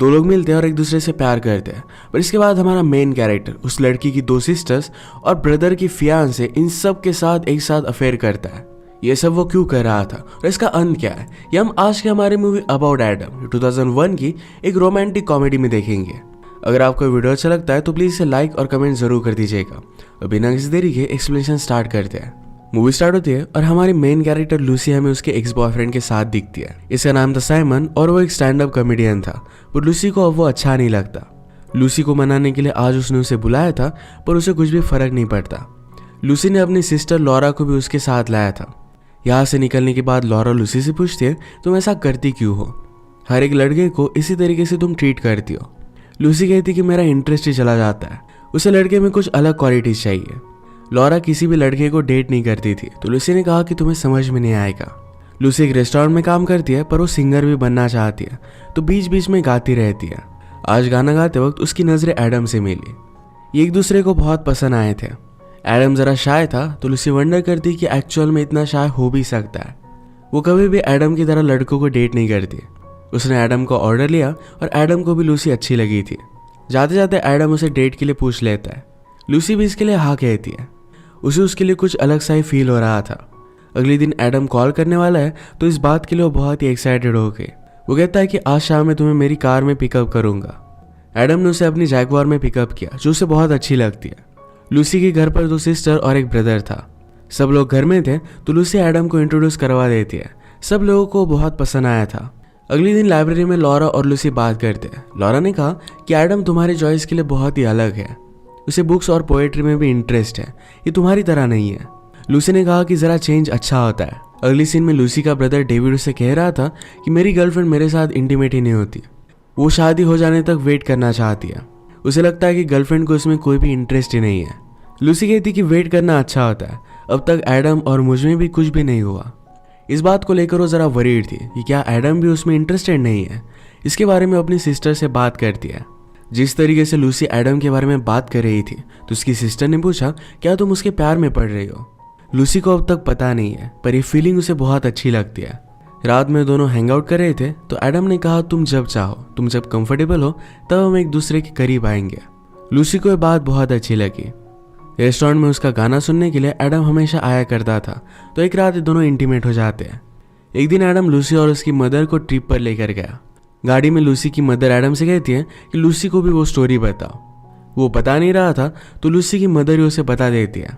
दो लोग मिलते हैं और एक दूसरे से प्यार करते हैं। पर इसके बाद हमारा मेन कैरेक्टर उस लड़की की 2 सिस्टर्स और ब्रदर की फियांसे इन सब के साथ एक साथ अफेयर करता है। ये सब वो क्यों कर रहा था और इसका अंत क्या है, ये हम आज के हमारी मूवी अबाउट एडम 2001 की एक रोमांटिक कॉमेडी में देखेंगे। अगर आपको वीडियो अच्छा लगता है तो प्लीज इसे लाइक और कमेंट जरूर कर दीजिएगा। और बिना किसी देरी के एक्सप्लेनेशन स्टार्ट करते हैं। मूवी स्टार्ट होती है और हमारी मेन कैरेक्टर लूसी हमें उसके एक्स बॉयफ्रेंड के साथ दिखती है। इसका नाम था साइमन और वो एक स्टैंड अप कॉमेडियन था। पर लूसी को अब वो अच्छा नहीं लगता। लूसी को मनाने के लिए आज उसने उसे बुलाया था, पर उसे कुछ भी फर्क नहीं पड़ता। लूसी ने अपनी सिस्टर लॉरा को भी उसके साथ लाया था। यहाँ से निकलने के बाद लॉरा लूसी से पूछती है, तुम ऐसा करती क्यों हो? हर एक लड़के को इसी तरीके से तुम ट्रीट करती हो। लूसी कहती कि मेरा इंटरेस्ट ही चला जाता है, उसे लड़के में कुछ अलग क्वालिटीज चाहिए। लॉरा किसी भी लड़के को डेट नहीं करती थी, तो लूसी ने कहा कि तुम्हें समझ में नहीं आएगा। लूसी एक रेस्टोरेंट में काम करती है, पर वो सिंगर भी बनना चाहती है, तो बीच बीच में गाती रहती है। आज गाना गाते वक्त उसकी नजरें एडम से मिली। ये एक दूसरे को बहुत पसंद आए थे। एडम जरा शाय था, तो लूसी वंडर करती कि एक्चुअल में इतना शाय हो भी सकता है। वो कभी भी एडम की तरह लड़कों को डेट नहीं करती। उसने एडम को ऑर्डर लिया और एडम को भी लूसी अच्छी लगी थी। जाते जाते एडम उसे डेट के लिए पूछ लेता है। लूसी भी इसके लिए हाँ कहती है। उसे उसके लिए कुछ अलग सा ही फील हो रहा था। अगले दिन एडम कॉल करने वाला है, तो इस बात के लिए वो बहुत ही एक्साइटेड हो गई। वो कहता है कि आज शाम में तुम्हें मेरी कार में पिकअप करूंगा। एडम ने उसे अपनी जैगवार में पिकअप किया, जो उसे बहुत अच्छी लगती है। लूसी के घर पर 2 सिस्टर और एक ब्रदर था। सब लोग घर में थे, तो लूसी एडम को इंट्रोड्यूस करवा देती है। सब लोगों को बहुत पसंद आया था। अगले दिन लाइब्रेरी में लॉरा और लूसी बात करते हैं। लॉरा ने कहा कि एडम तुम्हारी चॉइस के लिए बहुत ही अलग है, उसे बुक्स और पोएट्री में भी इंटरेस्ट है, ये तुम्हारी तरह नहीं है। लूसी ने कहा कि जरा चेंज अच्छा होता है। अगली सीन में लूसी का ब्रदर डेविड उसे कह रहा था कि मेरी गर्लफ्रेंड मेरे साथ इंटीमेट ही नहीं होती, वो शादी हो जाने तक वेट करना चाहती है। उसे लगता है कि गर्लफ्रेंड को इसमें कोई भी इंटरेस्ट ही नहीं है। लूसी कहती कि वेट करना अच्छा होता है, अब तक एडम और मुझ में भी कुछ भी नहीं हुआ। इस बात को लेकर वो जरा वरीड थी कि क्या एडम भी उसमें इंटरेस्टेड नहीं है। इसके बारे में अपनी सिस्टर से बात करती है। जिस तरीके से लूसी एडम के बारे में बात कर रही थी, तो उसकी सिस्टर ने पूछा, क्या तुम उसके प्यार में पड़ रही हो? लूसी को अब तक पता नहीं है, पर ये फीलिंग उसे बहुत अच्छी लगती है। रात में दोनों हैंग आउट कर रहे थे, तो एडम ने कहा, तुम जब चाहो, तुम जब कंफर्टेबल हो, तब हम एक दूसरे के करीब आएंगे। लूसी को ये बात बहुत अच्छी लगी। रेस्टोरेंट में उसका गाना सुनने के लिए एडम हमेशा आया करता था, तो एक रात दोनों इंटीमेट हो जाते हैं। एक दिन एडम लूसी और उसकी मदर को ट्रिप पर लेकर गया। गाड़ी में लूसी की मदर एडम से कहती है कि लूसी को भी वो स्टोरी बताओ। वो बता नहीं रहा था, तो लूसी की मदर ही उसे बता देती है।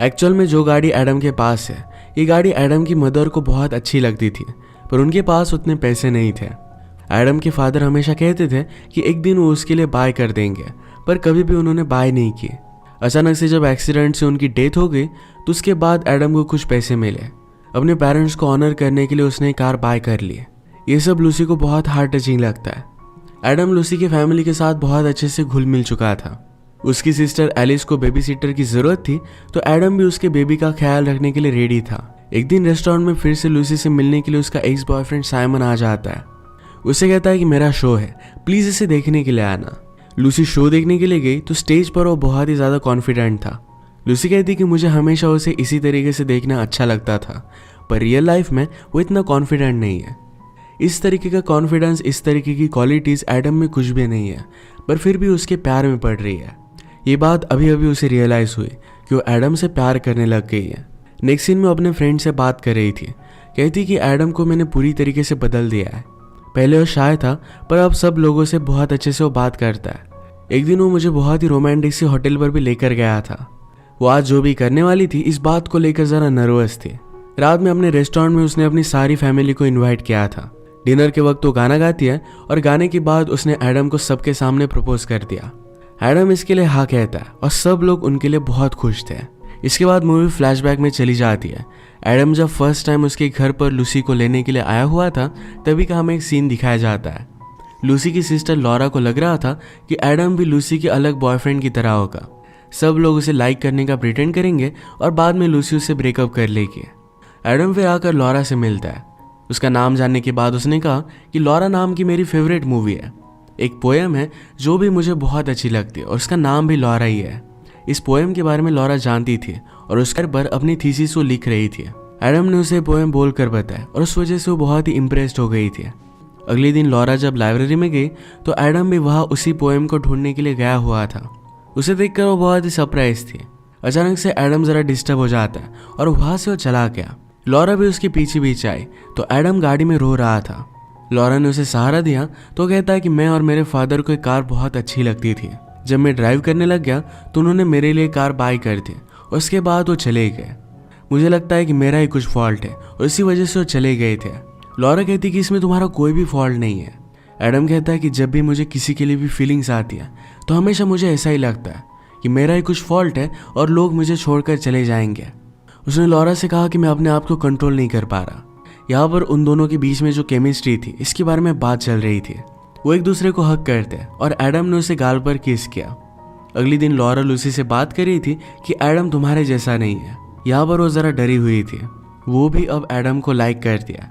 एक्चुअल में जो गाड़ी एडम के पास है, ये गाड़ी एडम की मदर को बहुत अच्छी लगती थी, पर उनके पास उतने पैसे नहीं थे। एडम के फादर हमेशा कहते थे कि एक दिन वो उसके लिए बाय कर देंगे, पर कभी भी उन्होंने बाय नहीं किए। अचानक से जब एक्सीडेंट से उनकी डेथ हो गई, तो उसके बाद एडम को कुछ पैसे मिले। अपने पेरेंट्स को ऑनर करने के लिए उसने कार बाय कर ली। ये सब लूसी को बहुत हार्ट टचिंग लगता है। एडम लूसी की फैमिली के साथ बहुत अच्छे से घुल मिल चुका था। उसकी सिस्टर एलिस को बेबी सिटर की जरूरत थी, तो एडम भी उसके बेबी का ख्याल रखने के लिए रेडी था। एक दिन रेस्टोरेंट में फिर से लूसी से मिलने के लिए उसका एक्स बॉयफ्रेंड साइमन आ जाता है। उसे कहता है कि मेरा शो है, प्लीज इसे देखने के लिए आना। लूसी शो देखने के लिए गई, तो स्टेज पर वो बहुत ही ज्यादा कॉन्फिडेंट था। लूसी कहती कि मुझे हमेशा उसे इसी तरीके से देखना अच्छा लगता था, पर रियल लाइफ में वो इतना कॉन्फिडेंट नहीं है। इस तरीके का कॉन्फिडेंस, इस तरीके की क्वालिटीज एडम में कुछ भी नहीं है, पर फिर भी उसके प्यार में पड़ रही है। ये बात अभी अभी उसे रियलाइज हुई कि वो एडम से प्यार करने लग गई है। नेक्स्ट सीन में अपने फ्रेंड से बात कर रही थी। कहती कि एडम को मैंने पूरी तरीके से बदल दिया है। पहले वो शाय था, पर अब सब लोगों से बहुत अच्छे से वो बात करता है। एक दिन वो मुझे बहुत ही रोमांटिक सी होटल पर भी लेकर गया था। वो आज जो भी करने वाली थी, इस बात को लेकर जरा नर्वस थी। रात में अपने रेस्टोरेंट में उसने अपनी सारी फैमिली को इन्वाइट किया था। डिनर के वक्त वो गाना गाती है और गाने के बाद उसने एडम को सबके सामने प्रपोज कर दिया। एडम इसके लिए हाँ कहता है और सब लोग उनके लिए बहुत खुश थे। इसके बाद मूवी फ्लैशबैक में चली जाती है। एडम जब फर्स्ट टाइम उसके घर पर लूसी को लेने के लिए आया हुआ था, तभी का हमें एक सीन दिखाया जाता है। लूसी की सिस्टर लॉरा को लग रहा था कि एडम भी लूसी के अलग बॉयफ्रेंड की तरह होगा। सब लोग उसे लाइक करने का प्रिटेंड करेंगे और बाद में लूसी उससे ब्रेकअप कर लेगी। एडम फिर आकर लॉरा से मिलता है। उसका नाम जानने के बाद उसने कहा कि लॉरा नाम की मेरी फेवरेट मूवी है। एक पोएम है जो भी मुझे बहुत अच्छी लगती है और उसका नाम भी लॉरा ही है। इस पोएम के बारे में लॉरा जानती थी और उसके पर अपनी थीसिस को लिख रही थी। एडम ने उसे पोएम बोलकर बताया और उस वजह से वो बहुत ही इम्प्रेस्ड हो गई थी। अगले दिन लॉरा जब लाइब्रेरी में गई तो एडम भी वहाँ उसी पोएम को ढूंढने के लिए गया हुआ था। उसे देखकर वो बहुत ही सरप्राइज थी। अचानक से एडम जरा डिस्टर्ब हो जाता है और वहाँ से वो चला गया। लॉरा भी उसके पीछे पीछे आई तो एडम गाड़ी में रो रहा था। लॉरा ने उसे सहारा दिया तो कहता है कि मैं और मेरे फादर को एक कार बहुत अच्छी लगती थी। जब मैं ड्राइव करने लग गया तो उन्होंने मेरे लिए कार बाय कर दी। उसके बाद वो चले गए। मुझे लगता है कि मेरा ही कुछ फॉल्ट है और इसी वजह से वो चले गए थे। लॉरा कहती कि इसमें तुम्हारा कोई भी फॉल्ट नहीं है। एडम कहता है कि जब भी मुझे किसी के लिए भी फीलिंग्स आती है तो हमेशा मुझे ऐसा ही लगता है कि मेरा ही कुछ फॉल्ट है और लोग मुझे छोड़कर चले जाएंगे। उसने लॉरा से कहा कि मैं अपने आप को कंट्रोल नहीं कर पा रहा। यहाँ पर उन दोनों के बीच में जो केमिस्ट्री थी इसके बारे में बात चल रही थी। वो एक दूसरे को हक करते और एडम ने उसे गाल पर किस किया। अगले दिन लॉरा लूसी से बात कर रही थी कि एडम तुम्हारे जैसा नहीं है। यहाँ पर वो जरा डरी हुई थी। वो भी अब एडम को लाइक कर दिया।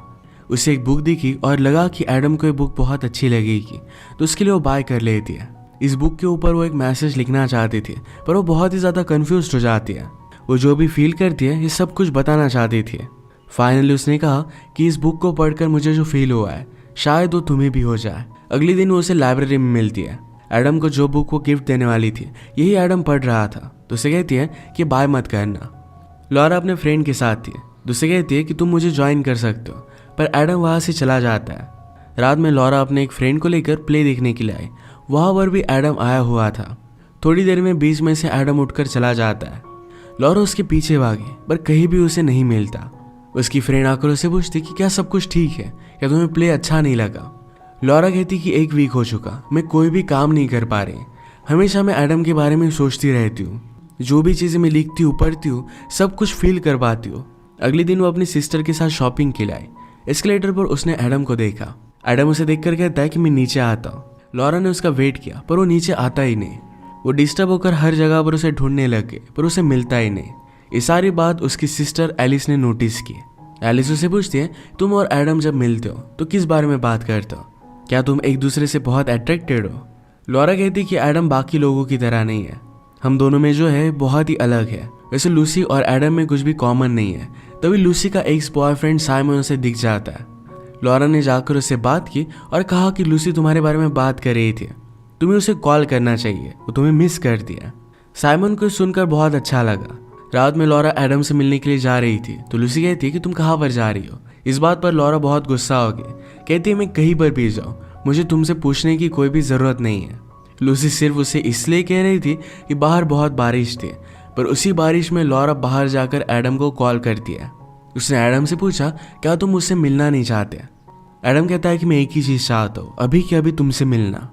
उसे एक बुक दिखी और लगा कि एडम को ये बुक बहुत अच्छी लगेगी तो उसके लिए वो बाय कर लेती है। इस बुक के ऊपर वो एक मैसेज लिखना चाहती थी पर वो बहुत ही ज़्यादा कंफ्यूज हो जाती है। वो जो भी फील करती है ये सब कुछ बताना चाहती थी। फाइनली उसने कहा कि इस बुक को पढ़कर मुझे जो फील हुआ है शायद वो तुम्हें भी हो जाए। अगले दिन वो उसे लाइब्रेरी में मिलती है। एडम को जो बुक वो गिफ्ट देने वाली थी यही एडम पढ़ रहा था तो उसे कहती है कि बाय मत करना। लॉरा अपने फ्रेंड के साथ थी तो उसे कहती है कि तुम मुझे ज्वाइन कर सकते हो पर एडम वहाँ से चला जाता है। रात में लॉरा अपने एक फ्रेंड को लेकर प्ले देखने के लिए आई। वहाँ पर भी एडम आया हुआ था। थोड़ी देर में बीच में से एडम उठकर चला जाता है। लॉरा उसके पीछे भागी पर कहीं भी उसे नहीं मिलता। उसकी फ्रेंड आकर उसे पूछती कि क्या सब कुछ ठीक है, क्या तुम्हें प्ले अच्छा नहीं लगा। लॉरा कहती कि 1 वीक हो चुका, मैं कोई भी काम नहीं कर पा रही। हमेशा मैं एडम के बारे में सोचती रहती हूँ। जो भी चीज़ें मैं लिखती हूँ पढ़ती हूँ सब कुछ फील कर पाती हूँ। अगले दिन वो अपनी सिस्टर के साथ शॉपिंग के लिए आई। एस्केलेटर पर उसने एडम को देखा। एडम उसे देखकर कहता है कि मैं नीचे आता हूँ। लॉरा ने उसका वेट किया पर वो नीचे आता ही नहीं। वो डिस्टर्ब होकर हर जगह पर उसे ढूंढने लगे पर उसे मिलता ही नहीं। ये सारी बात उसकी सिस्टर एलिस ने नोटिस की। एलिस उसे पूछती है तुम और एडम जब मिलते हो तो किस बारे में बात करते हो, क्या तुम एक दूसरे से बहुत अट्रैक्टेड हो। लॉरा कहती कि एडम बाकी लोगों की तरह नहीं है, हम दोनों में जो है बहुत ही अलग है। वैसे लूसी और एडम में कुछ भी कॉमन नहीं है। तभी लूसी का एक्स बॉयफ्रेंड साइमन उसे दिख जाता है। लॉरा ने जाकर उससे बात की और कहा कि लूसी तुम्हारे बारे में बात कर रही थी, तुम्हें उसे कॉल करना चाहिए, वो तुम्हें मिस कर दिया। साइमन को सुनकर बहुत अच्छा लगा। रात में लॉरा एडम से मिलने के लिए जा रही थी तो लूसी कहती है कि तुम कहाँ पर जा रही हो। इस बात पर लॉरा बहुत गुस्सा हो गई। कहती है मैं कहीं पर भी जाऊँ, मुझे तुमसे पूछने की कोई भी ज़रूरत नहीं है। लूसी सिर्फ उसे इसलिए कह रही थी कि बाहर बहुत बारिश थी, पर उसी बारिश में लॉरा बाहर जाकर एडम को कॉल करती है। उसने एडम से पूछा क्या तुम मुझसे मिलना नहीं चाहते। एडम कहता है कि मैं एक ही चीज़ चाहता हूँ, अभी के अभी तुमसे मिलना।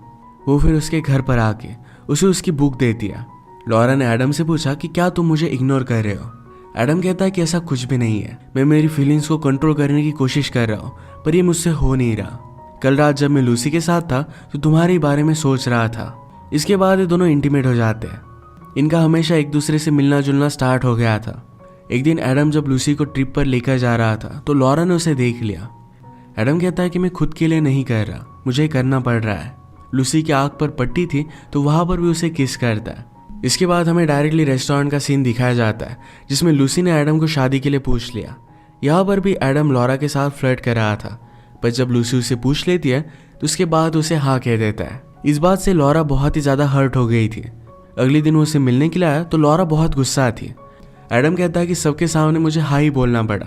वो फिर उसके घर पर आके उसे उसकी बुक देती है। लॉरा ने एडम से पूछा कि क्या तुम मुझे इग्नोर कर रहे हो। एडम कहता है कि ऐसा कुछ भी नहीं है, मैं मेरी फीलिंग्स को कंट्रोल करने की कोशिश कर रहा हूँ पर ये मुझसे हो नहीं रहा। कल रात जब मैं लूसी के साथ था तो तुम्हारे बारे में सोच रहा था। इसके बाद ये दोनों इंटीमेट हो जाते हैं। इनका हमेशा एक दूसरे से मिलना जुलना स्टार्ट हो गया था। एक दिन एडम जब लूसी को ट्रिप पर लेकर जा रहा था तो लॉरा ने उसे देख लिया। एडम कहता है कि मैं खुद के लिए नहीं कर रहा, मुझे करना पड़ रहा है। लूसी की आंख पर पट्टी थी तो वहां पर भी उसे किस करता है। इसके बाद हमें डायरेक्टली रेस्टोरेंट का सीन दिखाया जाता है जिसमें लूसी ने एडम को शादी के लिए पूछ लिया। यहाँ पर भी एडम लॉरा के साथ फ्लर्ट कर रहा था, पर जब लूसी उसे पूछ लेती है तो उसके बाद उसे हाँ कह देता है। इस बात से लॉरा बहुत ही ज़्यादा हर्ट हो गई थी। अगले दिन वो उसे मिलने के लिए आया तो लॉरा बहुत गुस्सा थी। एडम कहता है कि सबके सामने मुझे हाँ ही बोलना पड़ा,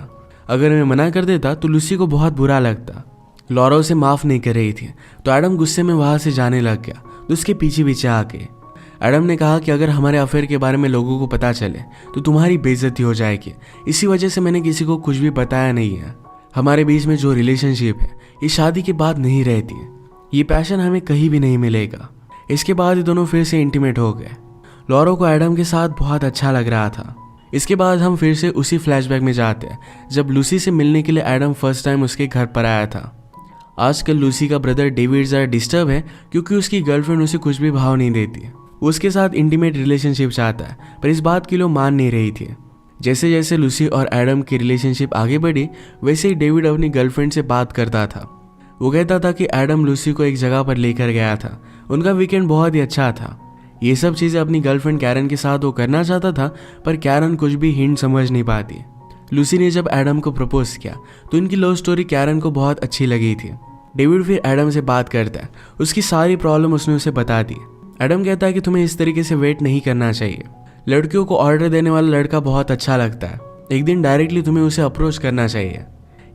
अगर मैं मना कर देता तो लूसी को बहुत बुरा लगता। लॉरा उसे माफ़ नहीं कर रही थी तो एडम गुस्से में वहाँ से जाने लग गया तो उसके पीछे पीछे आके एडम ने कहा कि अगर हमारे अफेयर के बारे में लोगों को पता चले तो तुम्हारी बेइज्जती हो जाएगी, इसी वजह से मैंने किसी को कुछ भी बताया नहीं है। हमारे बीच में जो रिलेशनशिप है ये शादी के बाद नहीं रहती है, ये पैशन हमें कहीं भी नहीं मिलेगा। इसके बाद ये दोनों फिर से इंटीमेट हो गए। लॉरा को एडम के साथ बहुत अच्छा लग रहा था। इसके बाद हम फिर से उसी फ्लैशबैक में जाते हैं जब लूसी से मिलने के लिए एडम फर्स्ट टाइम उसके घर पर आया था। आजकल लूसी का ब्रदर डेविड ज़रा डिस्टर्ब है क्योंकि उसकी गर्लफ्रेंड उसे कुछ भी भाव नहीं देती। वो उसके साथ इंटीमेट रिलेशनशिप चाहता है पर इस बात के लिए मान नहीं रही थी। जैसे जैसे लूसी और एडम की रिलेशनशिप आगे बढ़ी वैसे ही डेविड अपनी गर्लफ्रेंड से बात करता था। वो कहता था कि एडम लूसी को एक जगह पर लेकर गया था, उनका वीकेंड बहुत ही अच्छा था। ये सब चीज़ें अपनी गर्लफ्रेंड कैरन के साथ वो करना चाहता था पर कैरन कुछ भी हिंट समझ नहीं पाती। लूसी ने जब एडम को प्रपोज किया तो इनकी लव स्टोरी कैरन को बहुत अच्छी लगी थी। डेविड फिर एडम से बात करता है, उसकी सारी प्रॉब्लम उसने उसे बता दी। एडम कहता है कि तुम्हें इस तरीके से वेट नहीं करना चाहिए, लड़कियों को ऑर्डर देने वाला लड़का बहुत अच्छा लगता है, एक दिन डायरेक्टली तुम्हें उसे अप्रोच करना चाहिए।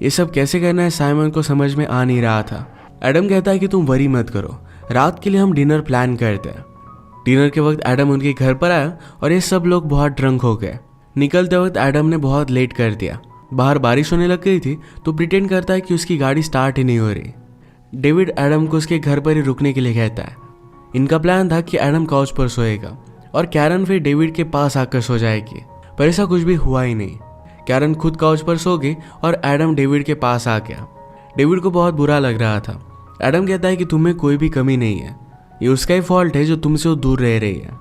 ये सब कैसे करना है साइमन को समझ में आ नहीं रहा था। एडम कहता है कि तुम वरी मत करो, रात के लिए हम डिनर प्लान करते हैं। डिनर के वक्त एडम उनके घर पर आया और ये सब लोग बहुत ड्रंक हो गए। निकलते वक्त एडम ने बहुत लेट कर दिया। बाहर बारिश होने लग गई थी तो प्रिटेंड करता है कि उसकी गाड़ी स्टार्ट ही नहीं हो रही। डेविड एडम को उसके घर पर ही रुकने के लिए कहता है। इनका प्लान था कि एडम काउच पर सोएगा और कैरन फिर डेविड के पास आकर सो जाएगी, पर ऐसा कुछ भी हुआ ही नहीं। कैरन खुद काउच पर सो गई और एडम डेविड के पास आ गया। डेविड को बहुत बुरा लग रहा था। एडम कहता है कि तुम्हें कोई भी कमी नहीं है, ये उसका ही फॉल्ट है जो तुमसे वो दूर रह रही है।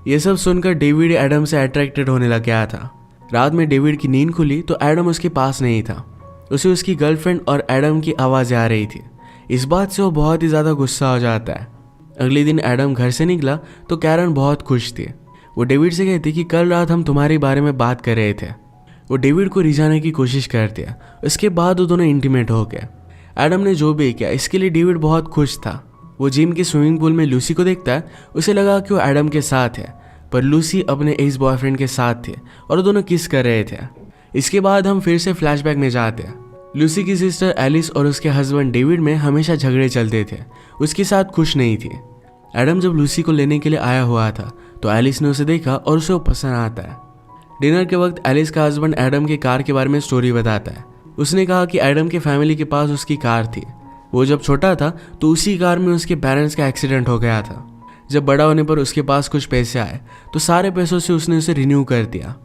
ये सब सुनकर डेविड एडम से अट्रैक्टेड होने लग गया था। रात में डेविड की नींद खुली तो एडम उसके पास नहीं था। उसे उसकी गर्लफ्रेंड और एडम की आवाज़ें आ रही थी। इस बात से वो बहुत ही ज़्यादा गुस्सा हो जाता है। अगले दिन एडम घर से निकला तो कैरन बहुत खुश थी। वो डेविड से कहती कि कल रात हम तुम्हारे बारे में बात कर रहे थे। वो डेविड को रिझाने की कोशिश करती है। उसके बाद वो दोनों इंटीमेट हो गए। एडम ने जो भी किया इसके लिए डेविड बहुत खुश था। वो जिम के स्विमिंग पूल में लूसी को देखता है। उसे लगा कि वो एडम के साथ है, पर लूसी अपने एक्स बॉयफ्रेंड के साथ थी और वो दोनों किस कर रहे थे। इसके बाद हम फिर से फ्लैशबैक में जाते हैं। लूसी की सिस्टर एलिस और उसके हस्बैंड डेविड में हमेशा झगड़े चलते थे, उसके साथ खुश नहीं थी। एडम जब लूसी को लेने के लिए आया हुआ था तो एलिस ने उसे देखा और उसे वो पसंद आता है। डिनर के वक्त एलिस का हस्बैंड एडम के कार के बारे में स्टोरी बताता है। उसने कहा कि एडम के फैमिली के पास उसकी कार थी। वो जब छोटा था तो उसी कार में उसके पेरेंट्स का एक्सीडेंट हो गया था। जब बड़ा होने पर उसके पास कुछ पैसे आए तो सारे पैसों से उसने उसे रिन्यू कर दिया।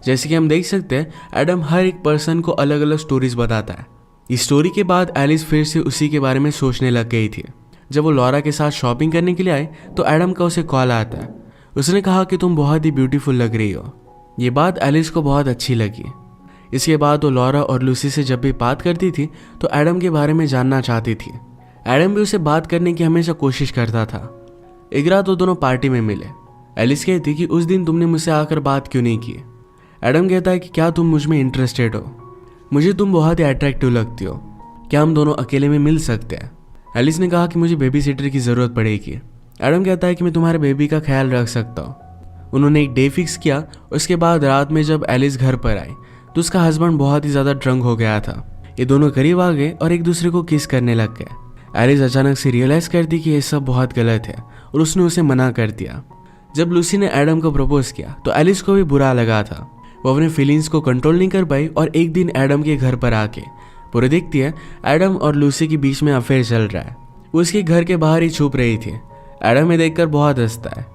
जैसे कि हम देख सकते हैं एडम हर एक पर्सन को अलग अलग स्टोरीज बताता है। इस स्टोरी के बाद एलिस फिर से उसी के बारे में सोचने लग गई थी। जब वो लॉरा के साथ शॉपिंग करने के लिए आए तो एडम का उसे कॉल आता है। उसने कहा कि तुम बहुत ही ब्यूटीफुल लग रही हो। ये बात एलिस को बहुत अच्छी लगी। इसके बाद वो लॉरा और लूसी से जब भी बात करती थी तो एडम के बारे में जानना चाहती थी। एडम भी उसे बात करने की हमेशा कोशिश करता था। एक रात वो दोनों पार्टी में मिले। एलिस कहती कि उस दिन तुमने मुझसे आकर बात क्यों नहीं की। एडम कहता है कि क्या तुम मुझ में इंटरेस्टेड हो, मुझे तुम बहुत ही अट्रैक्टिव लगती हो, क्या हम दोनों अकेले में मिल सकते हैं। एलिस ने कहा कि मुझे बेबी सिटर की ज़रूरत पड़ेगी। एडम कहता है कि मैं तुम्हारे बेबी का ख्याल रख सकता हूँ। उन्होंने एक डे फिक्स किया। उसके बाद रात में जब एलिस घर पर आई तो उसका हस्बैंड बहुत ही ज़्यादा ड्रंक हो गया था। ये दोनों करीब आ गए और एक दूसरे को किस करने लग गए। एलिस अचानक से रियलाइज़ करती कि ये सब बहुत गलत है और उसने उसे मना कर दिया। जब लूसी ने एडम को प्रपोज किया तो एलिस को भी बुरा लगा था। वो अपने फीलिंग्स को कंट्रोल नहीं कर पाई और एक दिन एडम के घर पर आके पूरे देखती है एडम और लूसी के बीच में अफेयर चल रहा है। वो उसके घर के बाहर ही छुप रही थी। एडम ये देखकर बहुत हंसता है।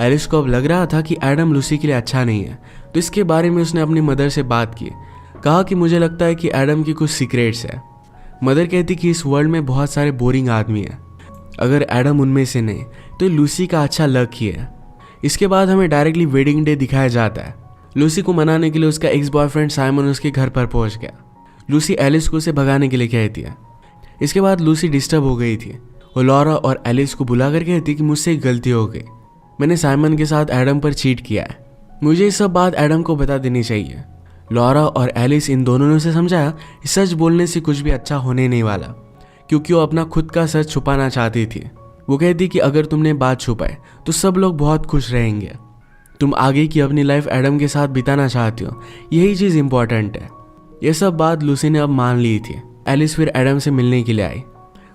एलिस को अब लग रहा था कि एडम लूसी के लिए अच्छा नहीं है, तो इसके बारे में उसने अपनी मदर से बात की। कहा कि मुझे लगता है कि एडम की कुछ सीक्रेट्स है। मदर कहती कि इस वर्ल्ड में बहुत सारे बोरिंग आदमी हैं, अगर एडम उनमें से नहीं तो लूसी का अच्छा लक ही है। इसके बाद हमें डायरेक्टली वेडिंग डे दिखाया जाता है। लूसी को मनाने के लिए उसका एक्स बॉयफ्रेंड साइमन उसके घर पर पहुंच गया। लूसी एलिस को उसे भगाने के लिए कहती है। इसके बाद लूसी डिस्टर्ब हो गई थी। वो लॉरा और एलिस को बुलाकर कहती कि मुझसे एक गलती हो गई, मैंने साइमन के साथ एडम पर चीट किया है, मुझे ये सब बात एडम को बता देनी चाहिए। लॉरा और एलिस इन दोनों ने उसे समझाया कि सच बोलने से कुछ भी अच्छा होने नहीं वाला, क्योंकि वो अपना खुद का सच छुपाना चाहती थी। वो कहती कि अगर तुमने बात छुपाए तो सब लोग बहुत खुश रहेंगे। तुम आगे की अपनी लाइफ एडम के साथ बिताना चाहती हो, यही चीज़ इंपॉर्टेंट है। यह सब बात लूसी ने अब मान ली थी। एलिस फिर एडम से मिलने के लिए आई।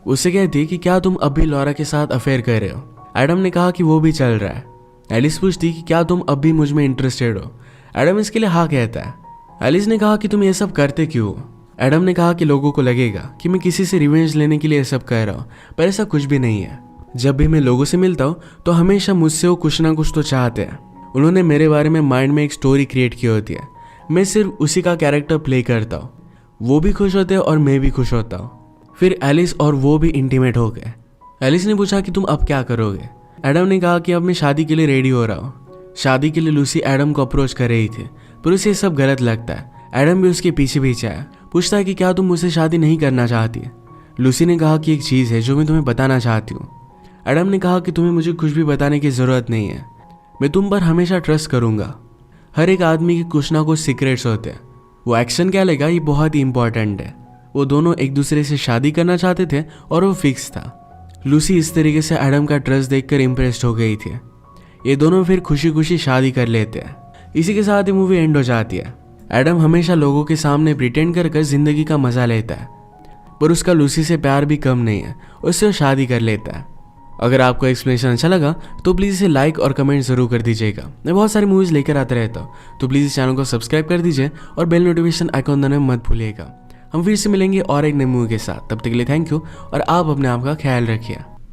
उससे कहती कि क्या तुम अब भी लॉरा के साथ अफेयर कर रहे हो। एडम ने कहा कि वो भी चल रहा है। एलिस पूछती कि क्या तुम अब भी मुझ में इंटरेस्टेड हो। एडम इसके लिए हाँ कहता है। एलिस ने कहा कि तुम ये सब करते क्यों हो। एडम ने कहा कि लोगों को लगेगा कि मैं किसी से रिवेंज लेने के लिए ये सब कर रहा हूँ, पर ऐसा कुछ भी नहीं है। जब भी मैं लोगों से मिलता हूँ तो हमेशा मुझसे वो कुछ ना कुछ तो चाहते हैं। उन्होंने मेरे बारे में माइंड में एक स्टोरी क्रिएट की होती है, मैं सिर्फ उसी का कैरेक्टर प्ले करता हूँ। वो भी खुश होते हैं और मैं भी खुश होता हूँ। फिर एलिस और वो भी इंटीमेट हो गए। एलिस ने पूछा कि तुम अब क्या करोगे। एडम ने कहा कि अब मैं शादी के लिए रेडी हो रहा हूँ। शादी के लिए लूसी एडम को अप्रोच कर रही थी, पर उसे ये सब गलत लगता है। एडम भी उसके पीछे पीछे आया, पूछता है कि क्या तुम मुझसे शादी नहीं करना चाहती। लूसी ने कहा कि एक चीज़ है जो मैं तुम्हें बताना चाहती हूँ। एडम ने कहा कि तुम्हें मुझे कुछ भी बताने की ज़रूरत नहीं है, मैं तुम पर हमेशा ट्रस्ट करूँगा। हर एक आदमी के कुछ ना कुछ सीक्रेट्स होते हैं, वो एक्शन क्या लेगा ये बहुत ही इंपॉर्टेंट है। वो दोनों एक दूसरे से शादी करना चाहते थे और वो फिक्स था। लूसी इस तरीके से एडम का ट्रस्ट देखकर इम्प्रेस्ड हो गई थी। ये दोनों फिर खुशी खुशी शादी कर लेते हैं। इसी के साथ ही मूवी एंड हो जाती है। एडम हमेशा लोगों के सामने प्रिटेंड कर जिंदगी का मजा लेता है, पर उसका लूसी से प्यार भी कम नहीं है, उससे वो शादी कर लेता है। अगर आपको एक्सप्लेनेशन अच्छा लगा तो प्लीज़ इसे लाइक और कमेंट ज़रूर कर दीजिएगा। मैं बहुत सारी मूवीज़ लेकर आता रहता हूँ, तो प्लीज़ इस चैनल को सब्सक्राइब कर दीजिए और बेल नोटिफिकेशन आइकॉन दबाना मत भूलिएगा। हम फिर से मिलेंगे और एक नई मूवी के साथ। तब तक के लिए थैंक यू और आप अपने आप का ख्याल रखिए।